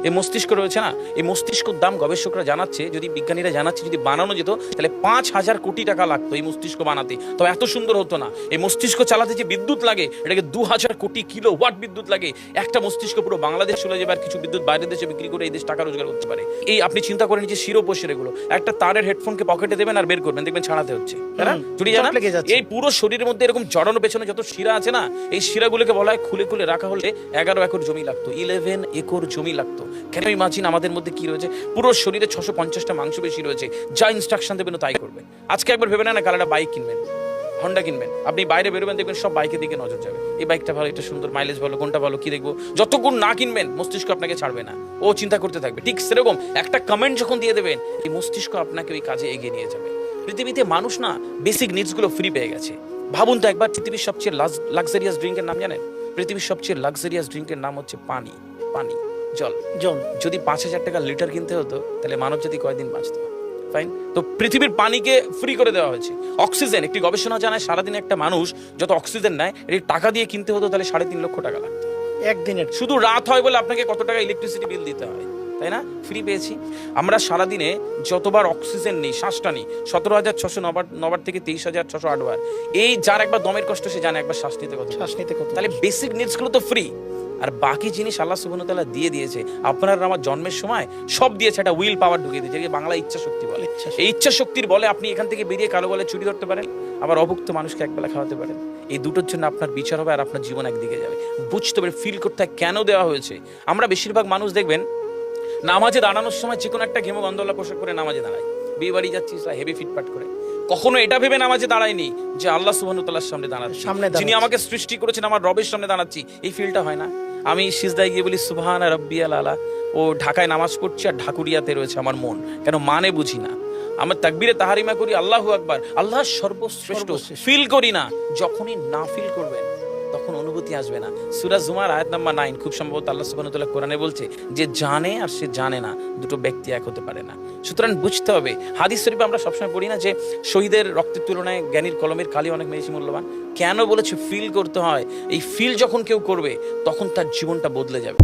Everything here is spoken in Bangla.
এই মস্তিষ্ক রয়েছে না, এই মস্তিষ্কর দাম গবেষকরা জানাচ্ছে, যদি বিজ্ঞানীরা জানাচ্ছে, যদি বানানো যেত তাহলে 5,000 কোটি টাকা লাগতো এই মস্তিষ্ক বানাতে, তো এত সুন্দর হতো না। এই মস্তিষ্ক চালাতে যে বিদ্যুৎ লাগে এটাকে 2,000 কোটি কিলোওয়াট বিদ্যুৎ লাগে। একটা মস্তিষ্ক পুরো বাংলাদেশ চলে যাবে, আর কিছু বিদ্যুৎ বাইরের দেশে বিক্রি করে এই দেশ টাকা রোজগার করতে পারে। এই আপনি চিন্তা করেন যে শিরোপোষের এগুলো, একটা তারের হেডফোনকে পকেটে দেবেন আর বের করবেন, দেখবেন ছাড়াতে হচ্ছে, তাই না? চুরি জানা এই পুরো শরীরের মধ্যে এরকম জড়ানো পেছনে যত শিরা আছে না, এই শিরাগুলোকে বলা হয় খুলে খুলে রাখা হলে 11 একর জমি লাগতো, 11 একর জমি লাগতো। কেন ইমাজিন আমাদের মধ্যে কি রয়েছে, পুরো শরীরে 650টা মাংসপেশি রয়েছে, যা ইনস্ট্রাকশন দেবেন তাই করবে। আজকে একবার ভেবে না কালারটা বাইক কিনবেন, হন্ডা কিনবেন, আপনি বাইরে বেরোবেন দেখবেন সব বাইকের দিকে নজর যাবে, এই বাইকটা ভালো, এটা সুন্দর, মাইলেজ ভালো, কোনটা ভালো, কি দেখবো। যতক্ষণ না কিনবেন মস্তিষ্ক আপনাকে ছাড়বে না, ও চিন্তা করতে থাকবে। ঠিক সেরকম একটা কমেন্ট যখন দিয়ে দেবেন, এই মস্তিষ্ক আপনাকে ওই কাজে এগিয়ে নিয়ে যাবে। পৃথিবীতে মানুষ না বেসিক নিডসগুলো ফ্রি পেয়ে গেছে। ভাবুন তো একবার, পৃথিবীর সবচেয়ে লাক্সারিয়াস ড্রিঙ্কের নাম জানেন? পৃথিবীর সবচেয়ে লাক্সারিয়াস ড্রিঙ্কের নাম হচ্ছে পানি, পানি, জল। যদি 5,000 টাকা লিটার কিনতে হতো তাহলে মানব জাতি কয়দিন বাঁচতো? ফাইন, তো পৃথিবীর পানিকে ফ্রি করে দেওয়া হয়েছে। অক্সিজেন, একটি গবেষণা জানায় সারাদিনে একটা মানুষ যত অক্সিজেন নেয় এটি টাকা দিয়ে কিনতে হতো তাহলে 3.5 লক্ষ টাকা লাগতো একদিনের। শুধু রাত হয় বলে আপনাকে কত টাকা ইলেকট্রিসিটি বিল দিতে হয়, তাই না? ফ্রি পেয়েছি। আমরা সারাদিনে যতবার অক্সিজেন নিই, শ্বাসটা নিই, 17,609 থেকে 23,608 বার। এই যার একবার দমের কষ্ট সে জানে একবার শ্বাস নিতে কত। তাহলে বেসিক নিডস গুলো তো ফ্রি, আর বাকি জিনিস আল্লাহ সুবহানাহু ওয়া তাআলা দিয়ে দিয়েছে। আপনার আমার জন্মের সময় সব দিয়েছে, একটা উইল পাওয়ার ঢুকিয়ে দিয়েছে, যেটাকে বাংলা ইচ্ছা শক্তি বলে। এই ইচ্ছা শক্তির বলে আপনি এখান থেকে বেরিয়ে কালো বলে চুরি ধরতে পারেন, আবার অভুক্ত মানুষকে একবেলা খাওয়াতে পারেন। এই দুটোর জন্য আপনার বিচার হবে আর আপনার জীবন একদিকে যাবে। বুঝতে পারে, ফিল করতে হয় কেন দেওয়া হয়েছে। আমরা বেশিরভাগ মানুষ দেখবেন নামাজে দাঁড়ানোর সময় যে কোনো একটা ঘেমো গন্ধওয়ালা পোশাক করে নামাজে দাঁড়ায়। বিয়ে বাড়ি যাচ্ছিস হেভি ফিটপাট করে, কখনো এটা ভেবে নামাজে দাঁড়ায়নি যে আল্লাহ সুবহানাহু ওয়া তাআলার সামনে দাঁড়াচ্ছি, যিনি আমাকে সৃষ্টি করেছেন, আমার রবের সামনে দাঁড়াচ্ছি। এই ফিলটা হয় না। আমি সিজদায় গিয়ে বলি সুবহান রাব্বিয়াল আলা, ও ঢাকায় নামাজ পড়ছি আর ঢাকুরিয়াতে রয়েছে আমার মন, কেন মানে বুঝি না। আমার তাকবীরে তাহারিমা করি আল্লাহু আকবার, আল্লাহ সর্বশ্রেষ্ঠ, ফিল করি না। যখনই না ফিল করবেন তখন অনুভূতি আসবে না। সূরা জুমার আয়াত নাম্বার 9, খুব সম্ভবত আল্লাহ সুবহানাহু ওয়া তাআলা কোরআনে বলছে যে জানে আর সে জানে না, দুটো ব্যক্তি এক হতে পারে না। সুতরাং বুঝতে হবে। হাদিস শরীফে আমরা সবসময় পড়ি না যে শহীদের রক্তের তুলনায় জ্ঞানীর কলমের কালি অনেক বেশি মূল্যবান। কেন বলেছে? ফিল করতে হয়। এই ফিল যখন কেউ করবে তখন তার জীবনটা বদলে যাবে।